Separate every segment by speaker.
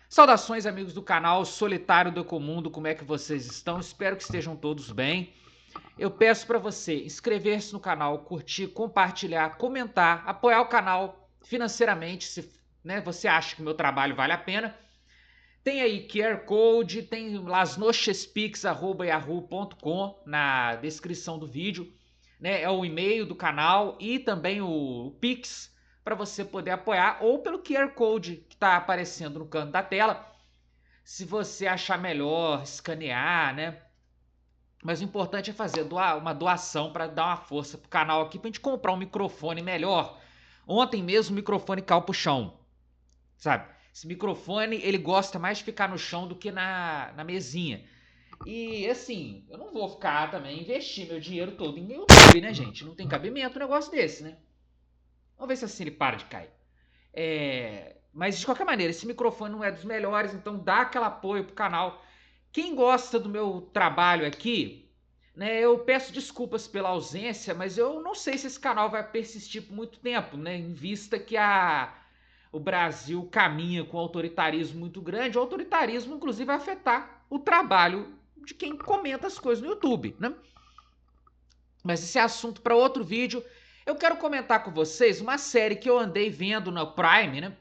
Speaker 1: Saudações, amigos do canal Solitário do Ecomundo, como é que vocês estão? Espero que estejam todos bem. Eu peço para você inscrever-se no canal, curtir, compartilhar, comentar, apoiar o canal financeiramente, se você acha que o meu trabalho vale a pena. Tem aí QR Code, tem lasnochespix@yahoo.com na descrição do vídeo, né? É o e-mail do canal e também o Pix para você poder apoiar, ou pelo QR Code que está aparecendo no canto da tela, se você achar melhor escanear, né? Mas o importante é fazer uma doação para dar uma força pro canal aqui, pra gente comprar um microfone melhor. Ontem mesmo o microfone caiu pro chão, sabe? Esse microfone, ele gosta mais de ficar no chão do que na mesinha. E assim, eu não vou ficar também investir meu dinheiro todo em YouTube, né, gente? Não tem cabimento um negócio desse, né? Vamos ver se assim ele para de cair. Mas de qualquer maneira, esse microfone não é dos melhores, então dá aquele apoio pro canal. Quem gosta do meu trabalho aqui, né, eu peço desculpas pela ausência, mas eu não sei se esse canal vai persistir por muito tempo, né, em vista que o Brasil caminha com um autoritarismo muito grande. O autoritarismo, inclusive, vai afetar o trabalho de quem comenta as coisas no YouTube, né? Mas esse é assunto para outro vídeo. Eu quero comentar com vocês uma série que eu andei vendo no Prime, né?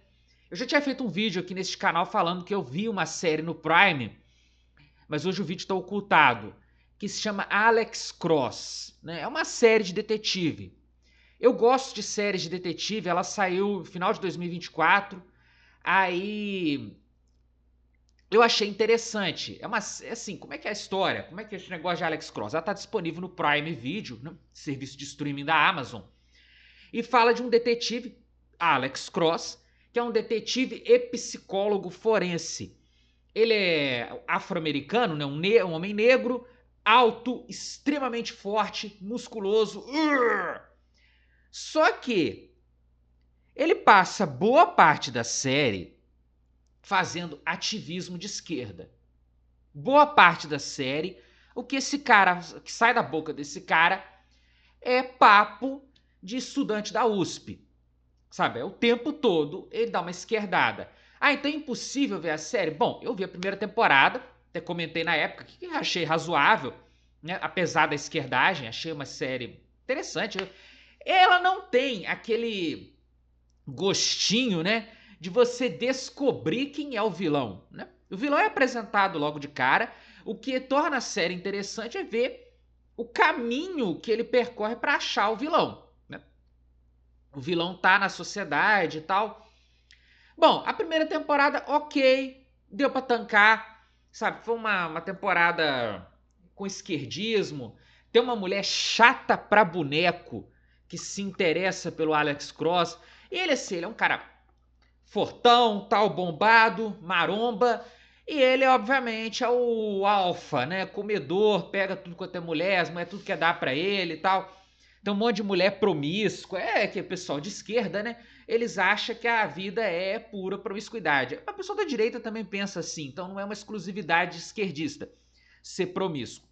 Speaker 1: Eu já tinha feito um vídeo aqui nesse canal falando que eu vi uma série no Prime, mas hoje o vídeo está ocultado, que se chama Alex Cross, né? É uma série de detetive. Eu gosto de séries de detetive, ela saiu no final de 2024, aí eu achei interessante. Assim, como é que é a história? Como é que é esse negócio de Alex Cross? Ela está disponível no Prime Video, né? Serviço de streaming da Amazon, e fala de um detetive, Alex Cross, que é um detetive e psicólogo forense. Ele é afro-americano, né? Um homem negro, alto, extremamente forte, musculoso. Só que ele passa boa parte da série fazendo ativismo de esquerda. Boa parte da série, o que que sai da boca desse cara é papo de estudante da USP. Sabe? É o tempo todo ele dá uma esquerdada. Ah, então é impossível ver a série? Bom, eu vi a primeira temporada, até comentei na época que achei razoável, né? Apesar da esquerdagem, achei uma série interessante. Ela não tem aquele gostinho, né, de você descobrir quem é o vilão, né? O vilão é apresentado logo de cara. O que torna a série interessante é ver o caminho que ele percorre para achar o vilão, né? O vilão tá na sociedade e tal. Bom, a primeira temporada, ok, deu pra tancar, sabe? Foi uma temporada com esquerdismo. Tem uma mulher chata pra boneco que se interessa pelo Alex Cross. Ele, assim, ele é um cara fortão, tal, bombado, maromba. E ele, obviamente, é o alfa, né? Comedor, pega tudo quanto é mulher, as mulheres tudo quer dar pra ele e tal. Tem um monte de mulher promíscua, que é pessoal de esquerda, né? Eles acham que a vida é pura promiscuidade. A pessoa da direita também pensa assim, então não é uma exclusividade esquerdista ser promíscuo.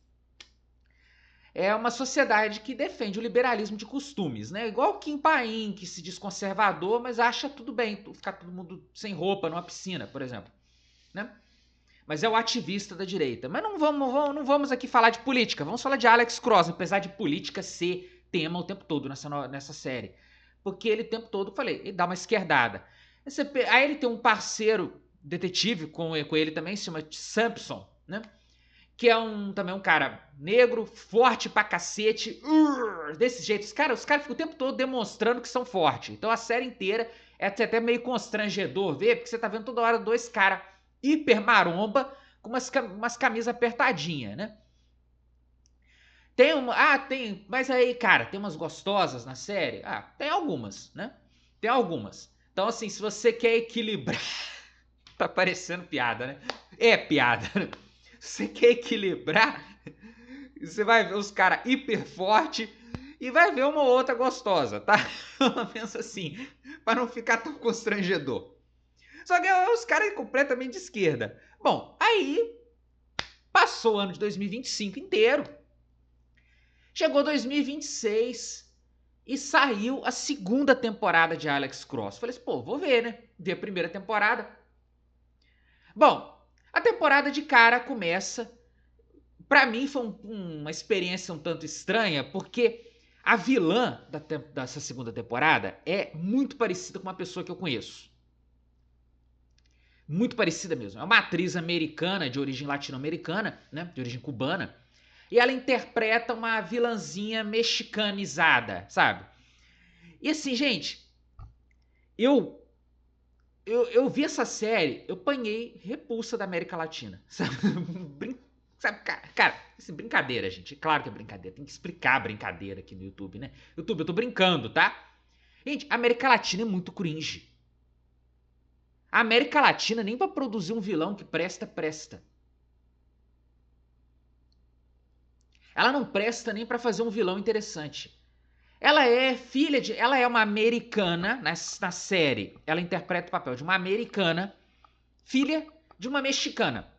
Speaker 1: É uma sociedade que defende o liberalismo de costumes, né? Igual o Kim Paim, que se diz conservador, mas acha tudo bem ficar todo mundo sem roupa numa piscina, por exemplo, né? Mas é o ativista da direita. Mas não vamos aqui falar de política, vamos falar de Alex Cross, apesar de política ser tema o tempo todo nessa série. Porque ele o tempo todo, falei, ele dá uma esquerdada. Aí ele tem um parceiro detetive com ele também, se chama Sampson, né? Que é também um cara negro, forte pra cacete, desse jeito. Os caras ficam o tempo todo demonstrando que são fortes. Então a série inteira é até meio constrangedor ver, porque você tá vendo toda hora dois caras hiper maromba com umas camisas apertadinhas, né? Mas aí, cara, tem umas gostosas na série? Ah, tem algumas, né? Tem algumas. Então, assim, se você quer equilibrar. Tá parecendo piada, né? É piada. Você quer equilibrar? Você vai ver os caras hiper forte e vai ver uma ou outra gostosa, tá? Pensa assim, para não ficar tão constrangedor. Só que os caras completamente de esquerda. Bom, aí passou o ano de 2025 inteiro. Chegou 2026 e saiu a segunda temporada de Alex Cross. Falei assim, pô, vou ver, né? Vi a primeira temporada. Bom, a temporada de cara começa. Pra mim foi uma experiência um tanto estranha, porque a vilã dessa segunda temporada é muito parecida com uma pessoa que eu conheço. Muito parecida mesmo. É uma atriz americana, de origem latino-americana, né? De origem cubana. E ela interpreta uma vilãzinha mexicanizada, sabe? E assim, gente, eu eu vi essa série, eu panhei repulsa da América Latina, sabe? Sabe, cara, assim, brincadeira, gente. Claro que é brincadeira. Tem que explicar a brincadeira aqui no YouTube, né? YouTube, eu tô brincando, tá? Gente, a América Latina é muito cringe. A América Latina, nem pra produzir um vilão que presta, presta. Ela não presta nem pra fazer um vilão interessante. Ela é filha de. Ela é uma americana na série. Ela interpreta o papel de uma americana, filha de uma mexicana.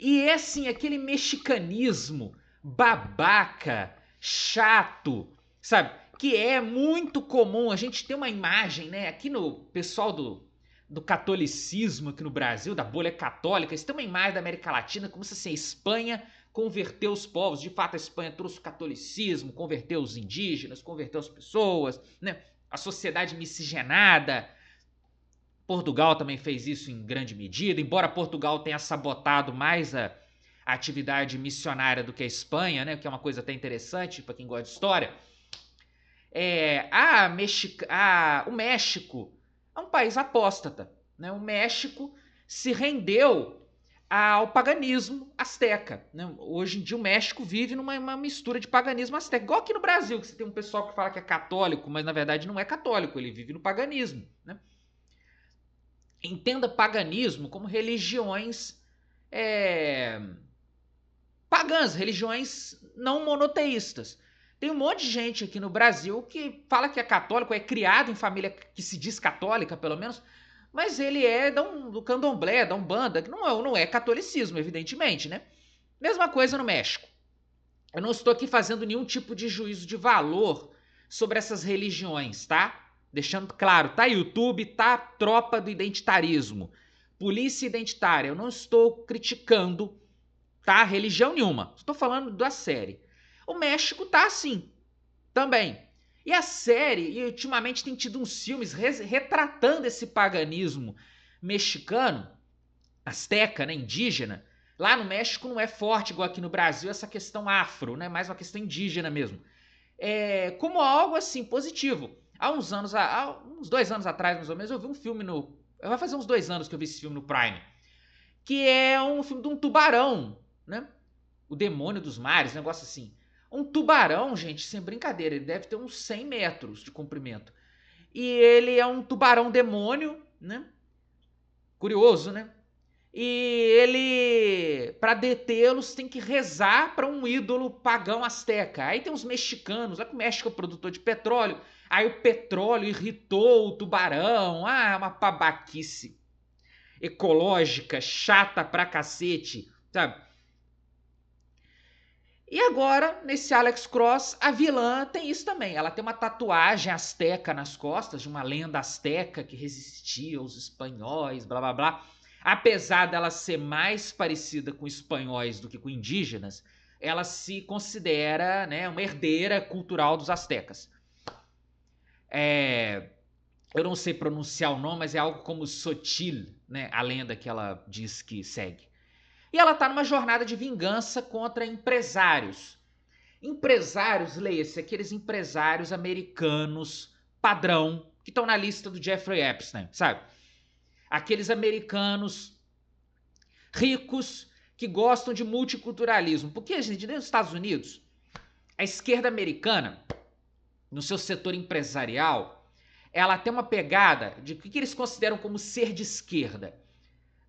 Speaker 1: E é assim, aquele mexicanismo babaca, chato, sabe? Que é muito comum. A gente tem uma imagem, né? Aqui no pessoal do catolicismo aqui no Brasil, da bolha católica, eles têm uma imagem da América Latina como se assim, a Espanha converteu os povos. De fato, a Espanha trouxe o catolicismo, converteu os indígenas, converteu as pessoas, né? A sociedade miscigenada. Portugal também fez isso em grande medida, embora Portugal tenha sabotado mais a atividade missionária do que a Espanha, né? Que é uma coisa até interessante para quem gosta de história. O México é um país apóstata, né? O México se rendeu ao paganismo asteca, né? Hoje em dia o México vive numa mistura de paganismo asteca, igual aqui no Brasil, que você tem um pessoal que fala que é católico, mas na verdade não é católico, ele vive no paganismo, né? Entenda paganismo como religiões pagãs, religiões não monoteístas. Tem um monte de gente aqui no Brasil que fala que é católico, é criado em família que se diz católica, pelo menos, mas ele é do candomblé, da umbanda, que não é catolicismo, evidentemente, né? Mesma coisa no México. Eu não estou aqui fazendo nenhum tipo de juízo de valor sobre essas religiões, tá? Deixando claro, tá YouTube, tá tropa do identitarismo, polícia identitária. Eu não estou criticando, tá? Religião nenhuma. Estou falando da série. O México tá assim, também. E a série, e ultimamente tem tido uns filmes retratando esse paganismo mexicano, asteca, né, indígena. Lá no México não é forte igual aqui no Brasil essa questão afro, né? Mais uma questão indígena mesmo. Como algo assim positivo. Há uns 2 anos atrás, mais ou menos, eu vi um filme no. Vai fazer uns 2 anos que eu vi esse filme no Prime. Que é um filme de um tubarão, né? O Demônio dos Mares, um negócio assim. Um tubarão, gente, sem brincadeira, ele deve ter uns 100 metros de comprimento. E ele é um tubarão demônio, né? Curioso, né? E ele, para detê-los, tem que rezar para um ídolo pagão asteca. Aí tem os mexicanos, olha que o México é produtor de petróleo. Aí o petróleo irritou o tubarão. Ah, uma babaquice ecológica, chata pra cacete, sabe? E agora, nesse Alex Cross, a vilã tem isso também. Ela tem uma tatuagem asteca nas costas, de uma lenda asteca que resistia aos espanhóis, blá blá blá. Apesar dela ser mais parecida com espanhóis do que com indígenas, ela se considera, né, uma herdeira cultural dos astecas. Eu não sei pronunciar o nome, mas é algo como Sotil, né, a lenda que ela diz que segue. E ela está numa jornada de vingança contra empresários. Empresários, leia-se, aqueles empresários americanos padrão que estão na lista do Jeffrey Epstein, sabe? Aqueles americanos ricos que gostam de multiculturalismo. Porque, gente, nos Estados Unidos, a esquerda americana, no seu setor empresarial, ela tem uma pegada de o que eles consideram como ser de esquerda.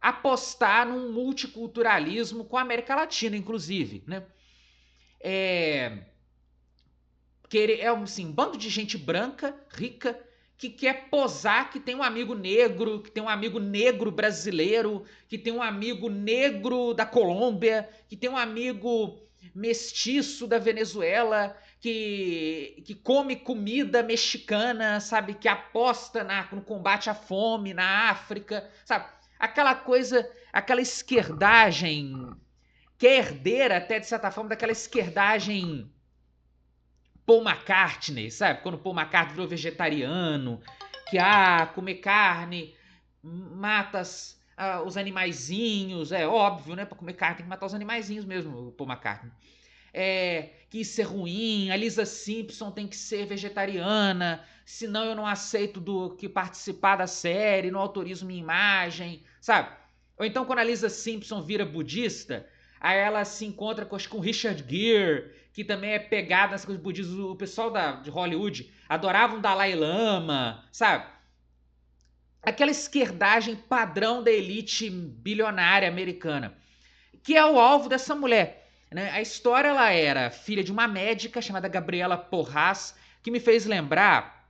Speaker 1: Apostar num multiculturalismo com a América Latina, inclusive, né? Assim, um bando de gente branca, rica, que quer posar que tem um amigo negro, que tem um amigo negro brasileiro, que tem um amigo negro da Colômbia, que tem um amigo mestiço da Venezuela, que come comida mexicana, sabe? Que aposta no combate à fome na África, sabe? aquela coisa, aquela esquerdagem, que é herdeira até, de certa forma, daquela esquerdagem Paul McCartney, sabe? Quando Paul McCartney virou vegetariano, que, comer carne mata os animaizinhos, é óbvio, né? Pra comer carne tem que matar os animaizinhos mesmo, o Paul McCartney. Que isso é ruim, a Lisa Simpson tem que ser vegetariana, senão eu não aceito do que participar da série, não autorizo minha imagem, sabe? Ou então quando a Lisa Simpson vira budista, aí ela se encontra com o Richard Gere, que também é pegado nas coisas budistas. O pessoal de Hollywood adorava um Dalai Lama, sabe? Aquela esquerdagem padrão da elite bilionária americana, que é o alvo dessa mulher. Né? A história ela era filha de uma médica chamada Gabriela Porras, que me fez lembrar.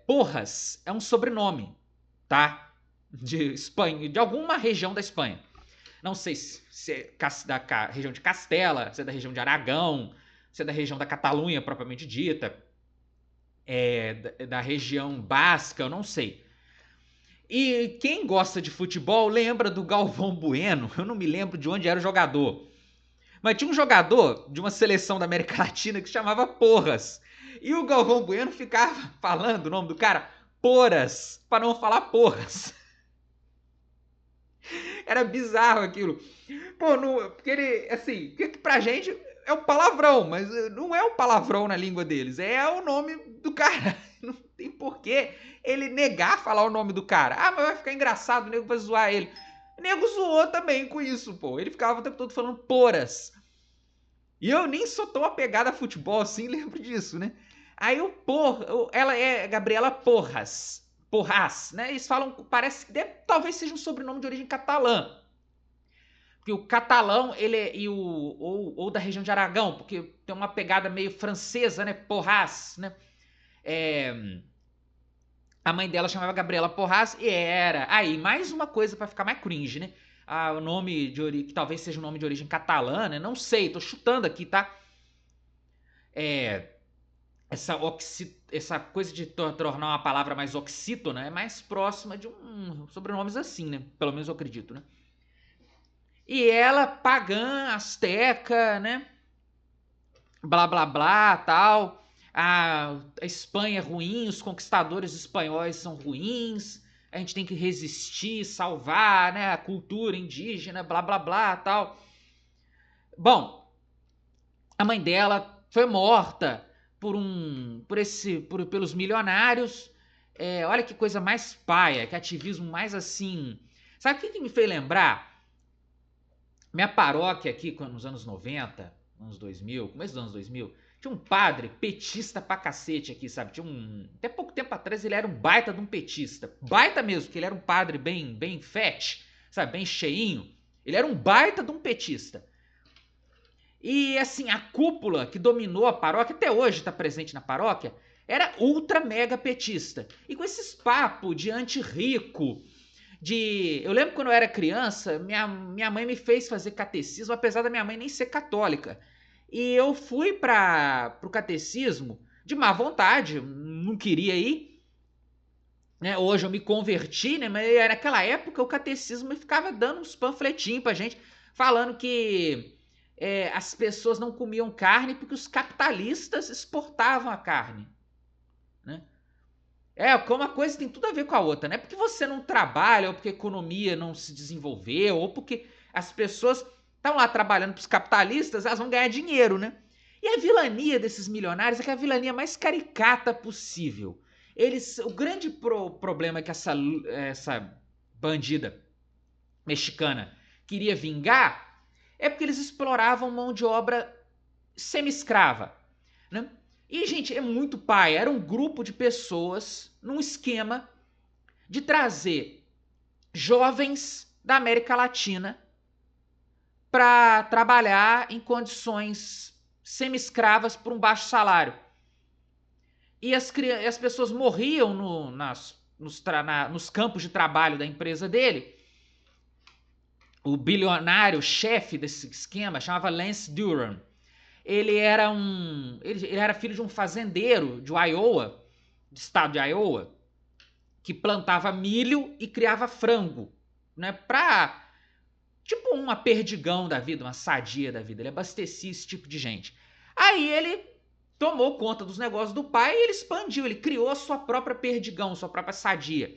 Speaker 1: Porras é um sobrenome, tá? De Espanha, de alguma região da Espanha. Não sei se é da região de Castela, se é da região de Aragão, se é da região da Catalunha propriamente dita, da região basca, eu não sei. E quem gosta de futebol lembra do Galvão Bueno. Eu não me lembro de onde era o jogador. Mas tinha um jogador de uma seleção da América Latina que se chamava Porras. E o Galvão Bueno ficava falando o nome do cara Poras, para não falar Porras. Era bizarro aquilo. Pô, porque ele, assim, porque pra gente é um palavrão, mas não é um palavrão na língua deles. É o nome do cara. Não tem porquê ele negar falar o nome do cara. Mas vai ficar engraçado, o nego vai zoar ele. O nego zoou também com isso, pô. Ele ficava o tempo todo falando Poras. E eu nem sou tão apegado a futebol assim, lembro disso, né? Aí ela é Gabriela Porras, né? Eles falam, parece que talvez seja um sobrenome de origem catalã. Porque o catalão, ele é, ou da região de Aragão, porque tem uma pegada meio francesa, né? Porras, né? A mãe dela chamava Gabriela Porras e era. Aí, mais uma coisa para ficar mais cringe, né? O nome que talvez seja um nome de origem catalã, né? Não sei, tô chutando aqui, tá? Essa coisa de tornar uma palavra mais oxítona é mais próxima de sobrenomes assim, né? Pelo menos eu acredito, né? E ela, pagã, asteca, né? Blá, blá, blá, tal. A Espanha é ruim, os conquistadores espanhóis são ruins, a gente tem que resistir, salvar, né? A cultura indígena, blá, blá, blá, tal. Bom, a mãe dela foi morta pelos milionários. Olha que coisa mais paia, que ativismo mais assim. Sabe o que me fez lembrar? Minha paróquia aqui, nos anos 90, anos 2000, começo dos anos 2000, tinha um padre petista pra cacete aqui, sabe? Até pouco tempo atrás ele era um baita de um petista. Baita mesmo, porque ele era um padre bem fat, sabe? Bem cheinho. Ele era um baita de um petista. E assim, a cúpula que dominou a paróquia, até hoje está presente na paróquia, era ultra mega petista. E com esses papos de anti-rico, eu lembro quando eu era criança, minha mãe me fez fazer catecismo, apesar da minha mãe nem ser católica. E eu fui para o catecismo de má vontade, não queria ir. Né? Hoje eu me converti, né? Mas naquela época o catecismo ficava dando uns panfletinhos pra gente, falando que as pessoas não comiam carne porque os capitalistas exportavam a carne. Né? Uma coisa tem tudo a ver com a outra, não é porque você não trabalha, ou porque a economia não se desenvolveu, ou porque as pessoas estão lá trabalhando para os capitalistas, elas vão ganhar dinheiro, né? E a vilania desses milionários é que é a vilania mais caricata possível. O grande problema que essa bandida mexicana queria vingar é porque eles exploravam mão de obra semi-escrava, né? E, gente, é muito paia. Era um grupo de pessoas num esquema de trazer jovens da América Latina para trabalhar em condições semi-escravas por um baixo salário. E as pessoas morriam nos campos de trabalho da empresa dele. O bilionário chefe desse esquema chamava Lance Duran. Ele era filho de um fazendeiro de Iowa, do estado de Iowa, que plantava milho e criava frango, né? Tipo uma Perdigão da vida, uma Sadia da vida. Ele abastecia esse tipo de gente. Aí ele tomou conta dos negócios do pai e ele expandiu, ele criou a sua própria Perdigão, sua própria Sadia.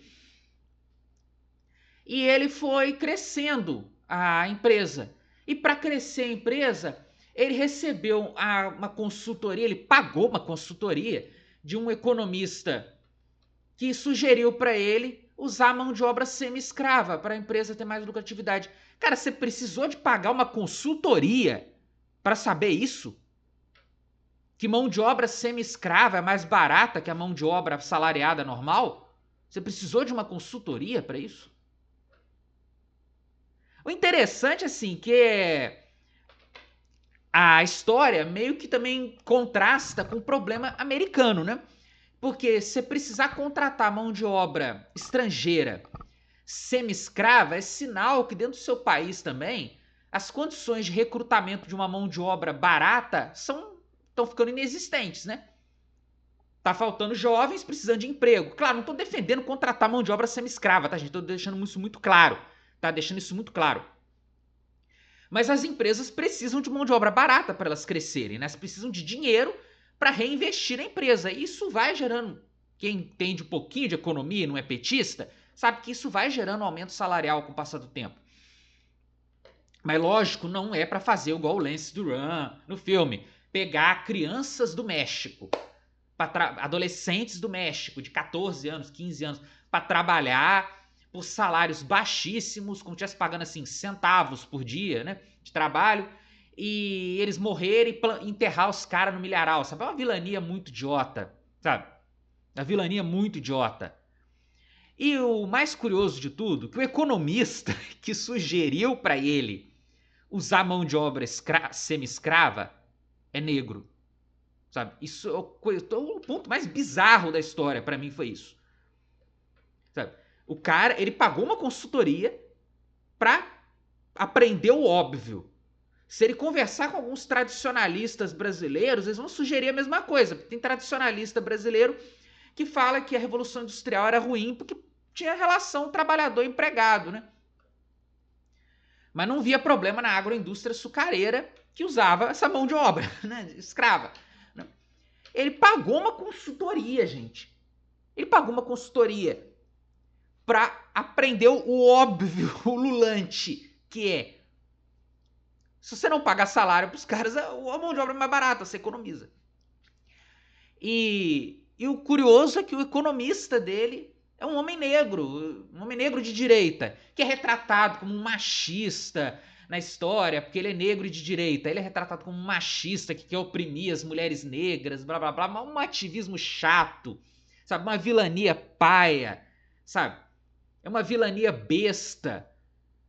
Speaker 1: E ele foi crescendo a empresa. E para crescer a empresa, ele recebeu uma consultoria, ele pagou uma consultoria de um economista que sugeriu para ele usar a mão de obra semi-escrava para a empresa ter mais lucratividade. Cara, você precisou de pagar uma consultoria para saber isso? Que mão de obra semi-escrava é mais barata que a mão de obra assalariada normal? Você precisou de uma consultoria para isso? O interessante, assim, que a história meio que também contrasta com o problema americano, né? Porque se precisar contratar mão de obra estrangeira semi-escrava, é sinal que dentro do seu país também as condições de recrutamento de uma mão de obra barata estão ficando inexistentes, né? Tá faltando jovens precisando de emprego. Claro, não estou defendendo contratar mão de obra semi-escrava, tá, gente? Estou deixando isso muito claro. Tá deixando isso muito claro. Mas as empresas precisam de mão de obra barata para elas crescerem, né? Elas precisam de dinheiro para reinvestir na empresa. E isso vai gerando, quem entende um pouquinho de economia e não é petista, sabe que isso vai gerando aumento salarial com o passar do tempo. Mas lógico, não é para fazer igual o Lance Duran no filme. Pegar crianças do México, adolescentes do México, de 14 anos, 15 anos, para trabalhar por salários baixíssimos, como tivesse pagando assim centavos por dia, né, de trabalho, e eles morrerem e enterrar os caras no milharal, sabe? É uma vilania muito idiota, sabe? Uma vilania muito idiota. E o mais curioso de tudo, que o economista que sugeriu para ele usar mão de obra semi-escrava é negro, sabe? Isso é o ponto mais bizarro da história para mim foi isso, sabe? O cara, ele pagou uma consultoria para aprender o óbvio. Se ele conversar com alguns tradicionalistas brasileiros, eles vão sugerir a mesma coisa. Tem tradicionalista brasileiro que fala que a Revolução Industrial era ruim porque tinha relação trabalhador-empregado, né? Mas não via problema na agroindústria açucareira que usava essa mão de obra, né, escrava. Ele pagou uma consultoria, gente. Ele pagou uma consultoria para aprender o óbvio, o lulante, que é: se você não pagar salário para os caras, a mão de obra é mais barata, você economiza. E o curioso é que o economista dele é um homem negro de direita, que é retratado como um machista na história, porque ele é negro e de direita. Ele é retratado como um machista que quer oprimir as mulheres negras, blá blá blá, um ativismo chato, sabe? Uma vilania paia, sabe? É uma vilania besta,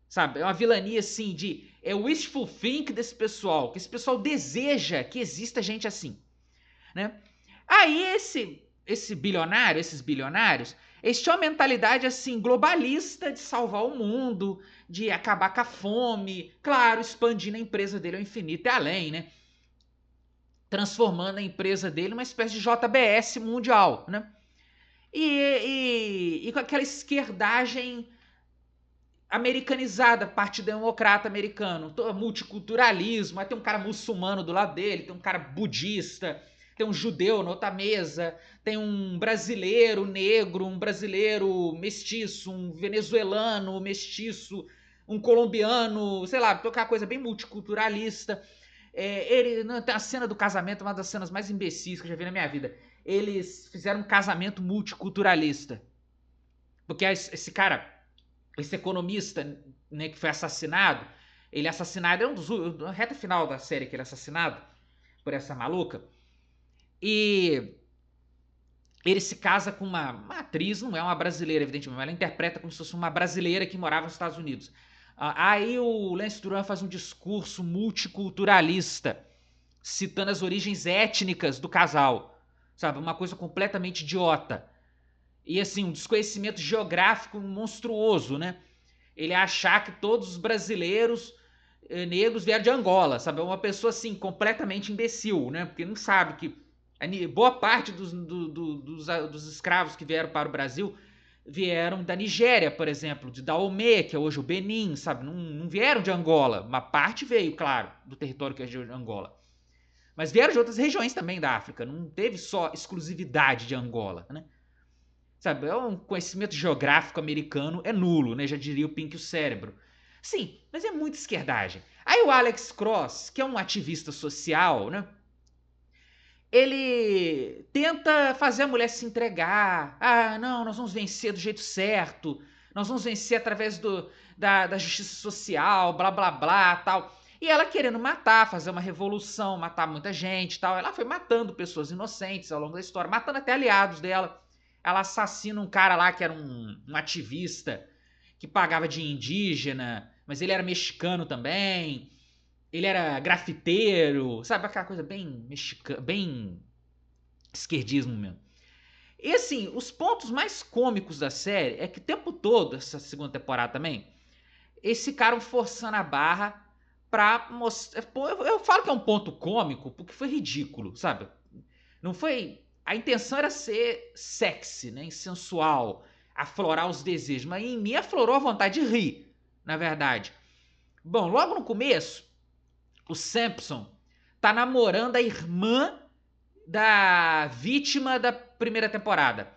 Speaker 1: sabe? É uma vilania assim de... É o wishful think desse pessoal, que esse pessoal deseja que exista gente assim, né? Aí esses bilionários, eles tinham uma mentalidade assim globalista de salvar o mundo, de acabar com a fome, claro, expandindo a empresa dele ao infinito e além, né? Transformando a empresa dele numa espécie de JBS mundial, né? E com aquela esquerdagem americanizada, Partido Democrata americano, multiculturalismo, aí tem um cara muçulmano do lado dele, tem um cara budista, tem um judeu na outra mesa, tem um brasileiro negro, um brasileiro mestiço, um venezuelano mestiço, um colombiano, sei lá, tocar coisa bem multiculturalista. A cena do casamento é uma das cenas mais imbecis que eu já vi na minha vida. Eles fizeram um casamento multiculturalista. Porque esse cara, esse economista, né, que foi assassinado, ele é assassinado, na reta final da série que ele é assassinado por essa maluca, e ele se casa com uma atriz, não é uma brasileira, evidentemente, mas ela interpreta como se fosse uma brasileira que morava nos Estados Unidos. Aí o Lance Duran faz um discurso multiculturalista, citando as origens étnicas do casal, sabe? Uma coisa completamente idiota. E assim, um desconhecimento geográfico monstruoso, né? Ele achar que todos os brasileiros negros vieram de Angola, sabe? É uma pessoa assim, completamente imbecil, né? Porque não sabe que boa parte dos escravos que vieram para o Brasil vieram da Nigéria, por exemplo, de Dahomey, que é hoje o Benin, sabe? Não vieram de Angola. Uma parte veio, claro, do território que é de Angola. Mas vieram de outras regiões também da África. Não teve só exclusividade de Angola, né? Sabe, é um conhecimento geográfico americano é nulo, né? Já diria o Pink o Cérebro. Sim, mas é muita esquerdagem. Aí o Alex Cross, que é um ativista social, né? Ele tenta fazer a mulher se entregar. Ah, não, nós vamos vencer do jeito certo. Nós vamos vencer através da justiça social, blá, blá, blá, tal. E ela querendo matar, fazer uma revolução, matar muita gente, tal. Ela foi matando pessoas inocentes ao longo da história, matando até aliados dela. Ela assassina um cara lá que era um ativista que pagava de indígena, mas ele era mexicano também. Ele era grafiteiro, sabe? Aquela coisa bem mexicana, bem esquerdismo mesmo. E assim, os pontos mais cômicos da série é que o tempo todo, essa segunda temporada também, eles ficaram forçando a barra pra mostrar. Eu falo que é um ponto cômico porque foi ridículo, sabe? Não foi. A intenção era ser sexy, né? Sensual, aflorar os desejos, mas em mim aflorou a vontade de rir, na verdade. Bom, logo no começo, o Sampson tá namorando a irmã da vítima da primeira temporada.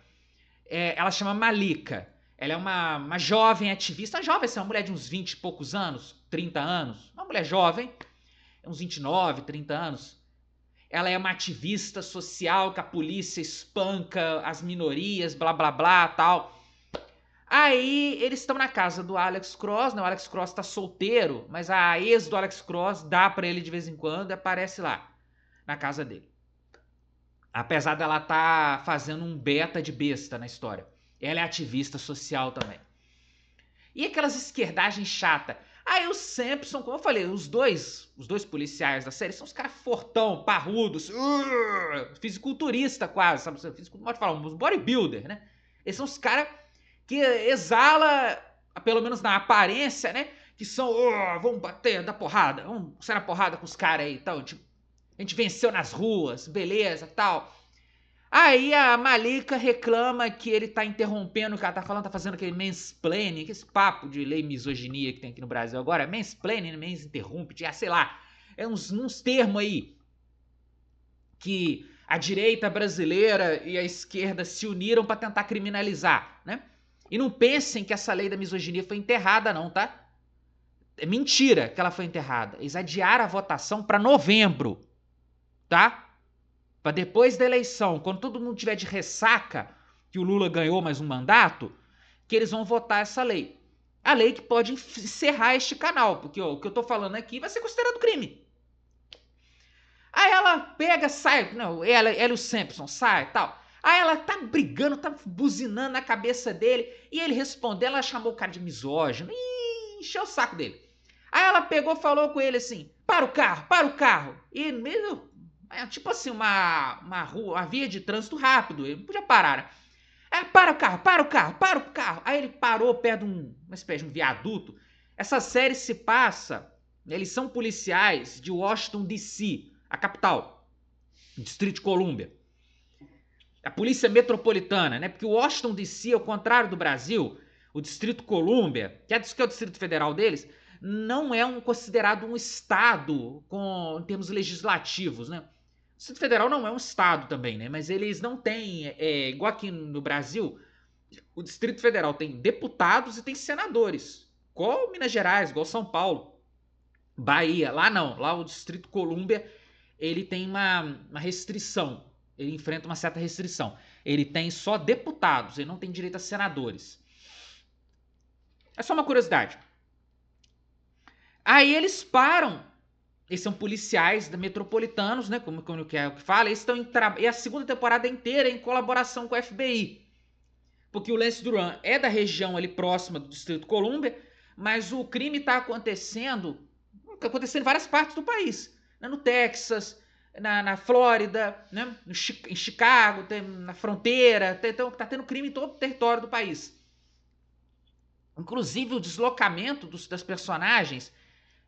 Speaker 1: Ela chama Malika. Ela é uma jovem ativista. Uma jovem, assim, uma mulher de uns 20 e poucos anos, 30 anos. Uma mulher jovem, uns 29, 30 anos. Ela é uma ativista social que a polícia espanca as minorias, blá, blá, blá, tal. Aí eles estão na casa do Alex Cross, né? O Alex Cross tá solteiro, mas a ex do Alex Cross dá pra ele de vez em quando e aparece lá, na casa dele. Apesar dela tá fazendo um beta de besta na história. Ela é ativista social também. E aquelas esquerdagens chata. Aí o Sampson, como eu falei, os dois policiais da série são os caras fortão, parrudos, fisiculturista quase, sabe? Pode falar, uns bodybuilder, né? Eles são os caras que exala, pelo menos na aparência, né? Que são, vamos bater, dar porrada, vamos sair na porrada com os caras aí e tal. Tipo, a gente venceu nas ruas, beleza, tal. Aí a Malika reclama que ele tá interrompendo o que ela tá falando, tá fazendo aquele mansplaining, esse papo de lei misoginia que tem aqui no Brasil agora. Mansplaining, mans interrompe, sei lá. É uns termos aí que a direita brasileira e a esquerda se uniram para tentar criminalizar, né? E não pensem que essa lei da misoginia foi enterrada, não, tá? É mentira que ela foi enterrada. Eles adiaram a votação para novembro, tá? Para depois da eleição, quando todo mundo tiver de ressaca, que o Lula ganhou mais um mandato, que eles vão votar essa lei. A lei que pode encerrar este canal, porque o que eu tô falando aqui vai ser considerado crime. Aí ela pega, sai, não, ela e o Sampson, sai e tal. Aí ela tá brigando, tá buzinando na cabeça dele. E ele respondeu, ela chamou o cara de misógino. E encheu o saco dele. Aí ela pegou, falou com ele assim, para o carro, para o carro. E meio, tipo assim, uma rua, uma via de trânsito rápido. Ele não podia parar, né? Aí, para o carro, para o carro, para o carro. Aí ele parou perto de uma espécie de um viaduto. Essa série se passa, eles são policiais de Washington, D.C., a capital, Distrito de Colômbia. A polícia metropolitana, né? Porque o Washington DC, ao contrário do Brasil, o Distrito Colômbia, que é o Distrito Federal deles, não é considerado um estado em termos legislativos, né? O Distrito Federal não é um estado também, né? Mas eles não têm, igual aqui no Brasil, o Distrito Federal tem deputados e tem senadores, igual Minas Gerais, igual São Paulo, Bahia. Lá não, lá o Distrito Colômbia, ele tem uma restrição. Ele enfrenta uma certa restrição. Ele tem só deputados, ele não tem direito a senadores. É só uma curiosidade. Aí eles param. Eles são policiais metropolitanos, né? Como o que fala. Eles estão e a segunda temporada inteira em colaboração com o FBI. Porque o Lance Duran é da região ali próxima do Distrito Colômbia, mas o crime está acontecendo em várias partes do país. Né? No Texas, na Flórida, né? Em Chicago, na fronteira, tá tendo crime em todo o território do país. Inclusive o deslocamento das personagens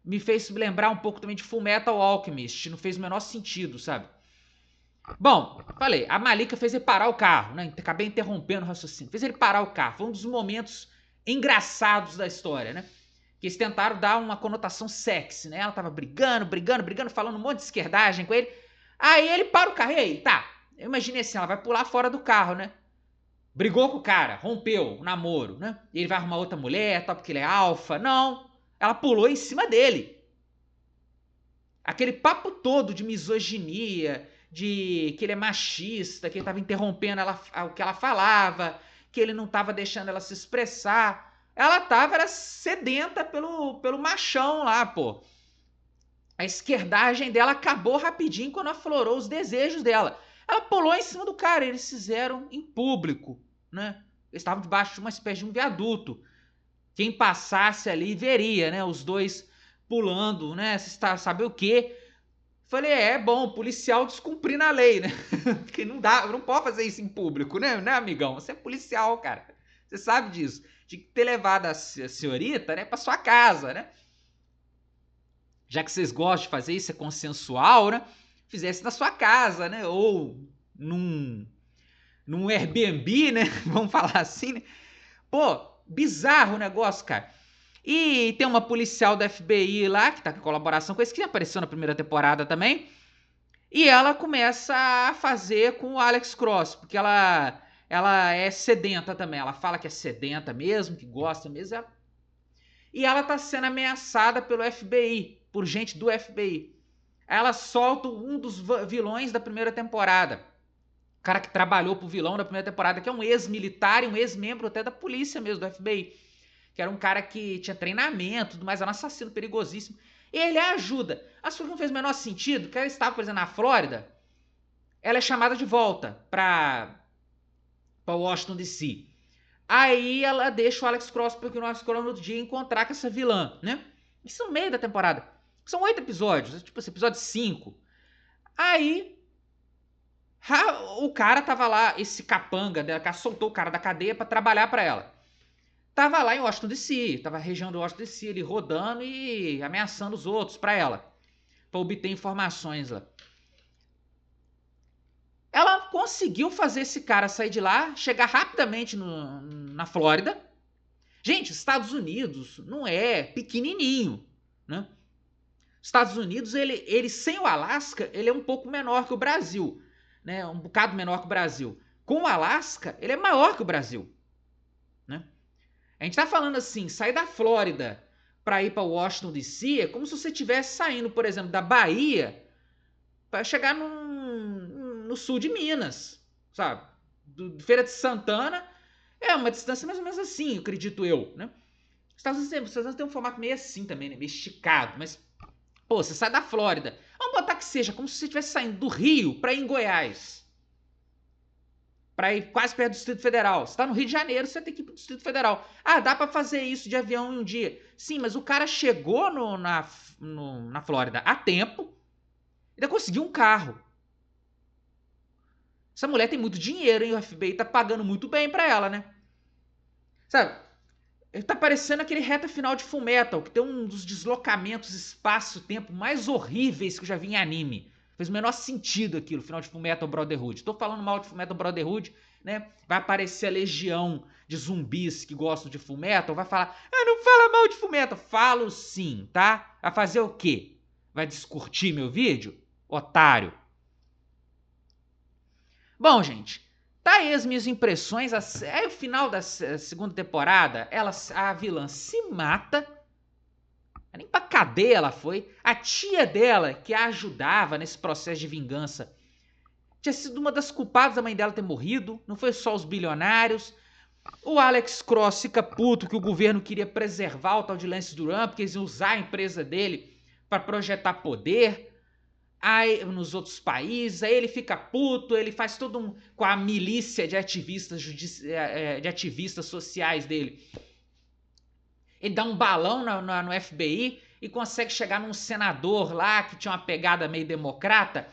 Speaker 1: me fez lembrar um pouco também de Fullmetal Alchemist, não fez o menor sentido, sabe? Bom, falei, a Malika fez ele parar o carro, né? Acabei interrompendo o raciocínio. Fez ele parar o carro. Foi um dos momentos engraçados da história, né? Que eles tentaram dar uma conotação sexy, né? Ela tava brigando, falando um monte de esquerdagem com ele. Aí ele para o carro. E aí, tá. Eu imaginei assim, ela vai pular fora do carro, né? Brigou com o cara, rompeu o namoro, né? E ele vai arrumar outra mulher, tal, porque ele é alfa. Não. Ela pulou em cima dele. Aquele papo todo de misoginia, de que ele é machista, que ele estava interrompendo o que ela falava, que ele não estava deixando ela se expressar. Ela era sedenta pelo machão lá, pô. A esquerdagem dela acabou rapidinho quando aflorou os desejos dela. Ela pulou em cima do cara, eles fizeram em público, né? Eles estavam debaixo de uma espécie de um viaduto. Quem passasse ali veria, né? Os dois pulando, né? Sabe o quê? Falei, é bom, policial descumprindo a lei, né? Porque não dá, não pode fazer isso em público, né, amigão? Você é policial, cara. Você sabe disso. Tinha que ter levado a senhorita, né, pra sua casa, né? Já que vocês gostam de fazer isso, é consensual, né? Fizesse na sua casa, né? Ou num Airbnb, né? Vamos falar assim, né? Pô, bizarro o negócio, cara. E tem uma policial da FBI lá, que tá em colaboração com esse, que apareceu na primeira temporada também. E ela começa a fazer com o Alex Cross, porque ela é sedenta também. Ela fala que é sedenta mesmo, que gosta mesmo. E ela tá sendo ameaçada pelo FBI, por gente do FBI. Ela solta um dos vilões da primeira temporada. O cara que trabalhou pro vilão da primeira temporada, que é um ex-militar e um ex-membro até da polícia mesmo, do FBI. Que era um cara que tinha treinamento, tudo mais, era um assassino perigosíssimo. Ele ajuda. Acho que não fez o menor sentido, que ela estava, por exemplo, na Flórida, ela é chamada de volta para Washington DC. Aí ela deixa o Alex Cross, porque o Alex Cross no outro dia encontrar com essa vilã, né? Isso no meio da temporada. São 8 episódios, tipo esse episódio 5. Aí o cara tava lá, esse capanga dela, que soltou o cara da cadeia para trabalhar para ela. Tava lá em Washington DC, tava na região do Washington DC, ele rodando e ameaçando os outros para ela, para obter informações lá. Ela conseguiu fazer esse cara sair de lá, chegar rapidamente na Flórida. Gente, Estados Unidos não é pequenininho, né? Estados Unidos, ele sem o Alasca, ele é um pouco menor que o Brasil, né? Um bocado menor que o Brasil. Com o Alasca, ele é maior que o Brasil, né? A gente tá falando assim, sair da Flórida para ir para Washington DC é como se você estivesse saindo, por exemplo, da Bahia para chegar no sul de Minas, sabe? Do Feira de Santana é uma distância mais ou menos assim, acredito eu, né? Estados Unidos tem um formato meio assim também, né? Meio esticado, mas pô, você sai da Flórida, vamos botar que seja como se você estivesse saindo do Rio para ir em Goiás, para ir quase perto do Distrito Federal. Você tá no Rio de Janeiro, você tem que ir pro Distrito Federal. Ah, dá para fazer isso de avião em um dia. Sim, mas o cara chegou na Flórida a tempo, ainda conseguiu um carro. Essa mulher tem muito dinheiro, hein? O FBI tá pagando muito bem pra ela, né? Sabe? Tá parecendo aquele reta final de Fullmetal, que tem um dos deslocamentos espaço-tempo mais horríveis que eu já vi em anime. Fez o menor sentido aquilo, final de Fullmetal Brotherhood. Tô falando mal de Fullmetal Brotherhood, né? Vai aparecer a legião de zumbis que gostam de Fullmetal, vai falar, não fala mal de Fullmetal. Falo sim, tá? Vai fazer o quê? Vai descurtir meu vídeo? Otário. Bom, gente, tá aí as minhas impressões. Aí o final da segunda temporada, a vilã se mata. Nem pra cadeia ela foi. A tia dela, que a ajudava nesse processo de vingança, tinha sido uma das culpadas da mãe dela ter morrido. Não foi só os bilionários. O Alex Cross fica puto que o governo queria preservar o tal de Lance Duran, porque eles iam usar a empresa dele para projetar poder. Aí, nos outros países, aí ele fica puto, ele faz todo com a milícia de ativistas sociais dele. Ele dá um balão no FBI e consegue chegar num senador lá que tinha uma pegada meio democrata,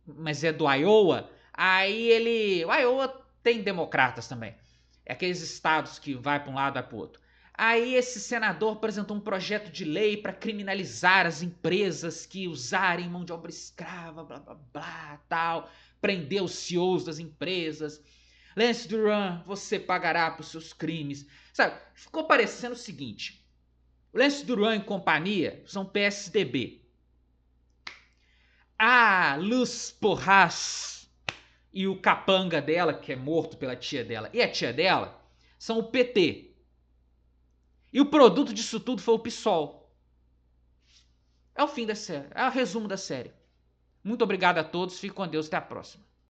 Speaker 1: mas é do Iowa. Aí o Iowa tem democratas também. É aqueles estados que vai para um lado e vai para o outro. Aí esse senador apresentou um projeto de lei para criminalizar as empresas que usarem mão de obra escrava, blá blá blá, tal, prender os CEOs das empresas. Lance Duran, você pagará por seus crimes. Sabe, ficou parecendo o seguinte: o Lance Duran e companhia são PSDB. A Luz Porras e o capanga dela, que é morto pela tia dela, e a tia dela, são o PT. E o produto disso tudo foi o PSOL. É o fim da série, é o resumo da série. Muito obrigado a todos, fique com Deus, até a próxima.